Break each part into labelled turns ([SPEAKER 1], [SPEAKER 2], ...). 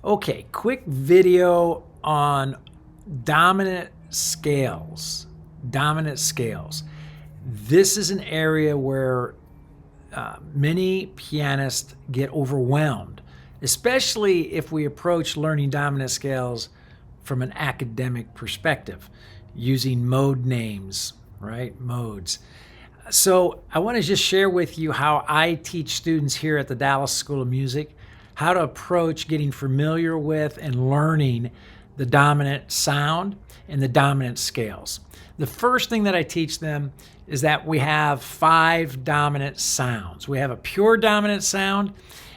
[SPEAKER 1] Okay, quick video on dominant scales. Dominant scales. This is an area where many pianists get overwhelmed, especially if we approach learning dominant scales from an academic perspective, using mode names, right? Modes. So I want to just share with you how I teach students here at the Dallas School of Music how to approach getting familiar with and learning the dominant sound and the dominant scales. The first thing that I teach them is that we have 5 dominant sounds. We have a pure dominant sound,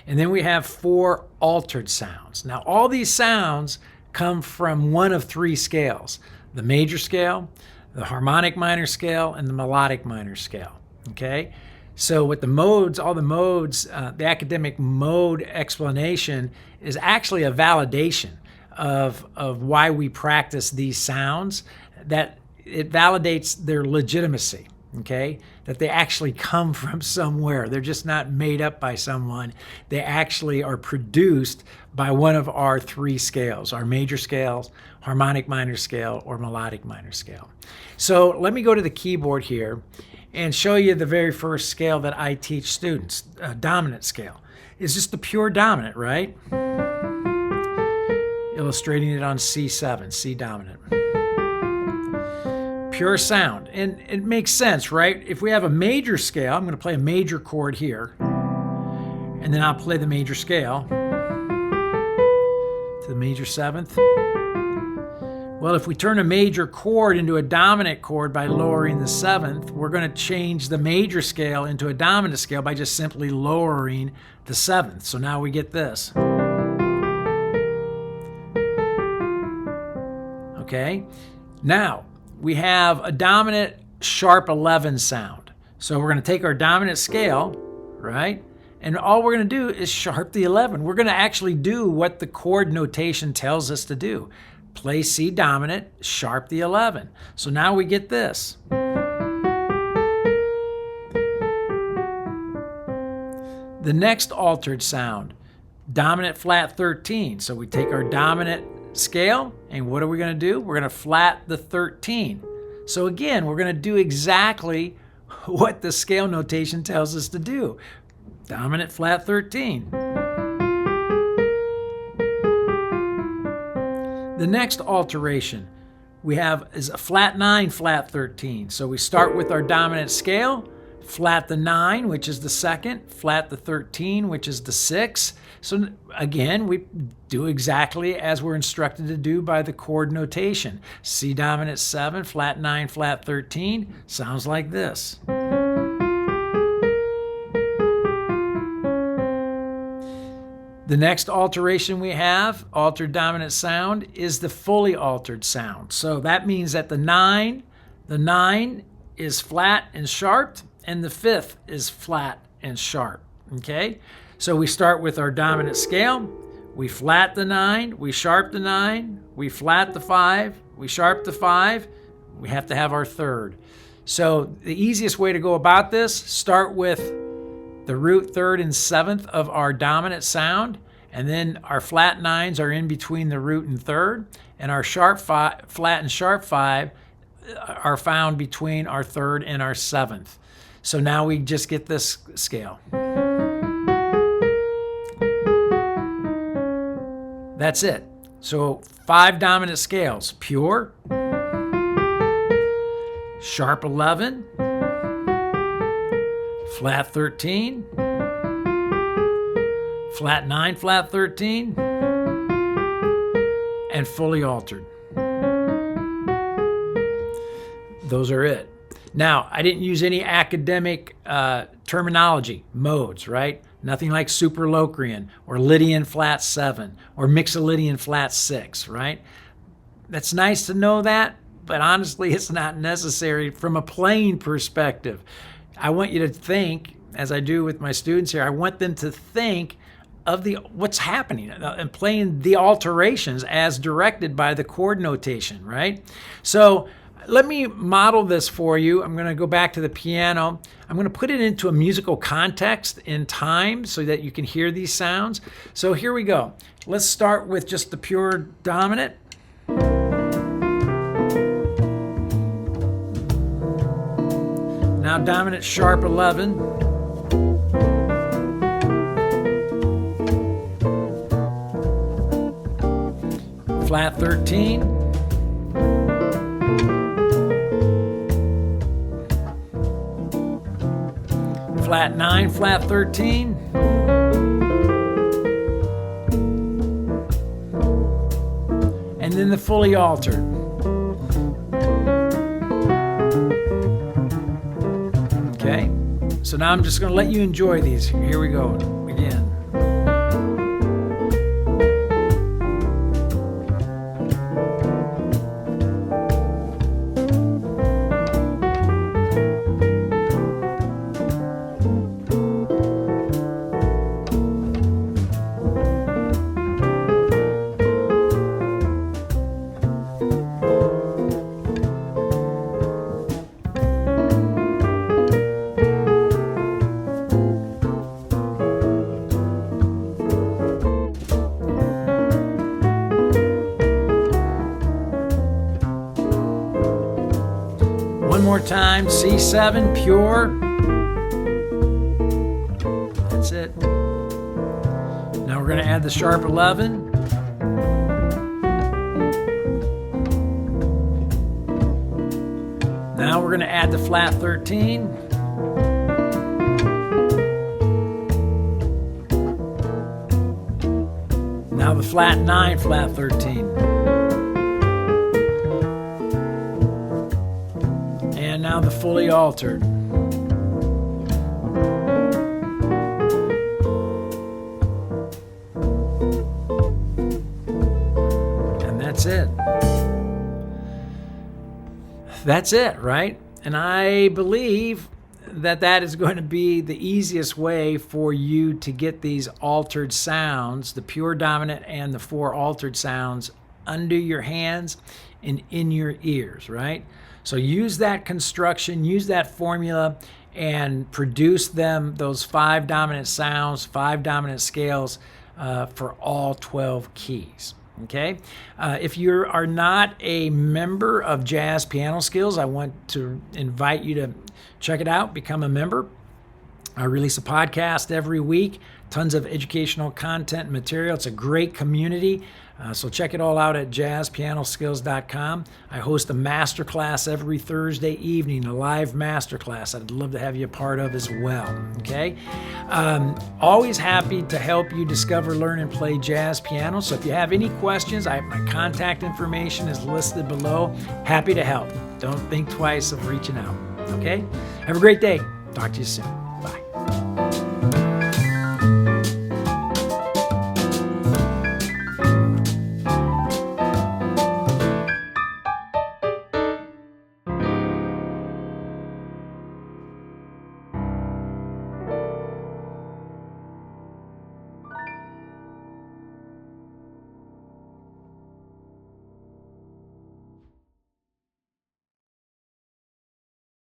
[SPEAKER 1] and then we have 4 altered sounds. Now, all these sounds come from one of 3 scales: the major scale, the harmonic minor scale, and the melodic minor scale. Okay? So with the modes, all the modes, the academic mode explanation is actually a validation of why we practice these sounds, that it validates their legitimacy, okay? That they actually come from somewhere. They're just not made up by someone. They actually are produced by one of our 3 scales: our major scales, harmonic minor scale, or melodic minor scale. So let me go to the keyboard here and show you the very first scale that I teach students, dominant scale. It's just the pure dominant, right? Illustrating it on C7, C dominant. Pure sound, and it makes sense, right? If we have a major scale, I'm going to play a major chord here, and then I'll play the major scale to the major 7th. Well, if we turn a major chord into a dominant chord by lowering the 7th, we're going to change the major scale into a dominant scale by just simply lowering the 7th. So now we get this. Okay? Now, we have a dominant sharp 11 sound. So we're going to take our dominant scale, right? And all we're going to do is sharp the 11. We're going to actually do what the chord notation tells us to do. Play C dominant, sharp the 11. So now we get this. The next altered sound, dominant flat 13. So we take our dominant scale, and what are we going to do? We're going to flat the 13. So again, we're going to do exactly what the scale notation tells us to do. Dominant flat 13. The next alteration we have is a flat 9, flat 13. So we start with our dominant scale, flat the 9, which is the 2nd, flat the 13, which is the 6th. So again, we do exactly as we're instructed to do by the chord notation. C dominant 7, flat 9, flat 13, sounds like this. The next alteration we have, altered dominant sound, is the fully altered sound. So that means that the 9 is flat and sharped, and the 5th is flat and sharp, okay? So we start with our dominant scale, we flat the 9, we sharp the 9, we flat the 5, we sharp the 5, we have to have our 3rd. So the easiest way to go about this, start with the root 3rd and 7th of our dominant sound, and then our flat 9s are in between the root and 3rd, and our flat and sharp 5 are found between our 3rd and our 7th. So now we just get this scale. That's it. So 5 dominant scales: pure, sharp 11, flat 13, flat 9, flat 13, and fully altered. Those are it. Now, I didn't use any academic terminology, modes, right? Nothing like Superlocrian or Lydian flat 7 or Mixolydian flat 6, right? That's nice to know that, but honestly, it's not necessary from a playing perspective. I want you to think, as I do with my students here, I want them to think of what's happening and playing the alterations as directed by the chord notation, right? So let me model this for you. I'm going to go back to the piano. I'm going to put it into a musical context in time so that you can hear these sounds. So here we go. Let's start with just the pure dominant. Now dominant sharp 11. Flat 13. Flat 9, flat 13. And then the fully altered. Okay, so now I'm just going to let you enjoy these. Here we go again. One more time, C7, pure. That's it. Now we're going to add the sharp 11. Now we're going to add the flat 13. Now the flat 9, flat 13. And now the fully altered. And that's it. That's it, right? And I believe that that is going to be the easiest way for you to get these altered sounds, the pure dominant and the 4 altered sounds, under your hands and in your ears, right? So use that construction, use that formula, and produce them, those 5 dominant sounds, 5 dominant scales for all 12 keys. Okay. If you are not a member of Jazz Piano Skills, I want to invite you to check it out, become a member. I release a podcast every week, tons of educational content and material. It's a great community. So check it all out at jazzpianoskills.com. I host a masterclass every Thursday evening, a live masterclass I'd love to have you a part of as well. Okay. Always happy to help you discover, learn, and play jazz piano. So if you have any questions, my contact information is listed below. Happy to help. Don't think twice of reaching out. Okay. Have a great day. Talk to you soon.